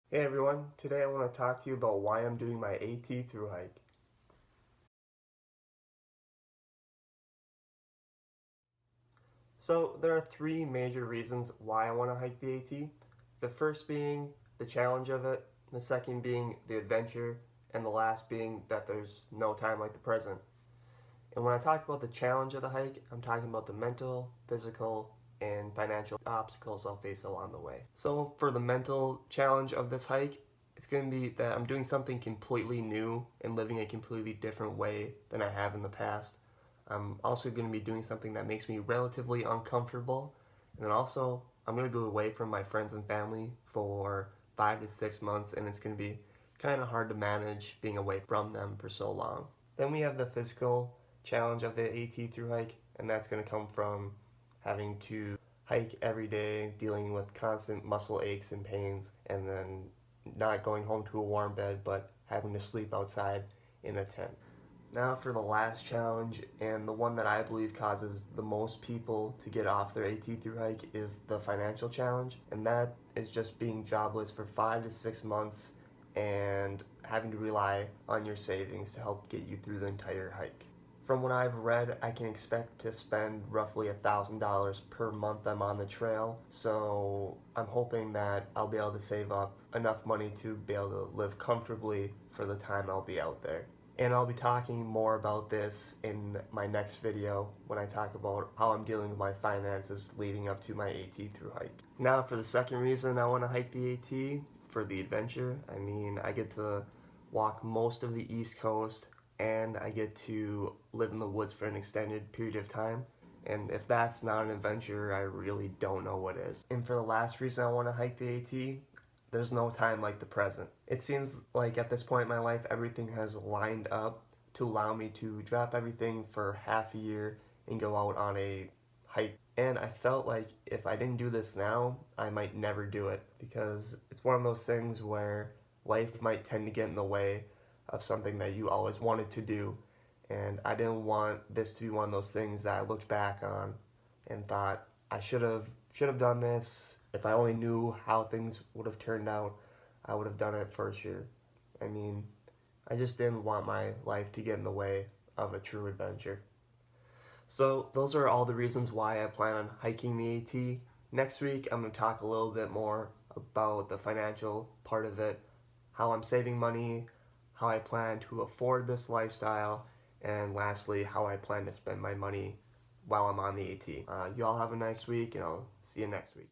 Hey everyone, today I want to talk to you about why I'm doing my AT Thru-Hike. So there are three major reasons why I want to hike the AT. The first being the challenge of it, the second being the adventure, and the last being that there's no time like the present. And when I talk about the challenge of the hike, I'm talking about the mental, physical, and financial obstacles I'll face along the way. So for the mental challenge of this hike, it's going to be that I'm doing something completely new and living a completely different way than I have in the past. I'm also going to be doing something that makes me relatively uncomfortable. And then also, I'm going to be away from my friends and family for 5 to 6 months, and it's going to be kind of hard to manage being away from them for so long. Then we have the physical challenge of the AT Thru-Hike, and that's going to come from having to hike every day, dealing with constant muscle aches and pains, and then not going home to a warm bed, but having to sleep outside in a tent. Now for the last challenge, and the one that I believe causes the most people to get off their AT Thru-Hike, is the financial challenge, and that is just being jobless for 5 to 6 months and having to rely on your savings to help get you through the entire hike. From what I've read, I can expect to spend roughly $1,000 per month I'm on the trail, so I'm hoping that I'll be able to save up enough money to be able to live comfortably for the time I'll be out there. And I'll be talking more about this in my next video when I talk about how I'm dealing with my finances leading up to my AT Thru-Hike. Now for the second reason I want to hike the AT, for the adventure. I mean, I get to walk most of the East Coast, and I get to live in the woods for an extended period of time. And if that's not an adventure, I really don't know what is. And for the last reason I want to hike the AT, there's no time like the present. It seems like at this point in my life, everything has lined up to allow me to drop everything for half a year and go out on a hike. And I felt like if I didn't do this now, I might never do it, because it's one of those things where life might tend to get in the way of something that you always wanted to do. And I didn't want this to be one of those things that I looked back on and thought, I should have done this. If I only knew how things would have turned out, I would have done it for sure. I mean, I just didn't want my life to get in the way of a true adventure. So those are all the reasons why I plan on hiking the AT. Next week, I'm going to talk a little bit more about the financial part of it, how I'm saving money, how I plan to afford this lifestyle, and lastly, how I plan to spend my money while I'm on the AT. You all have a nice week, and I'll see you next week.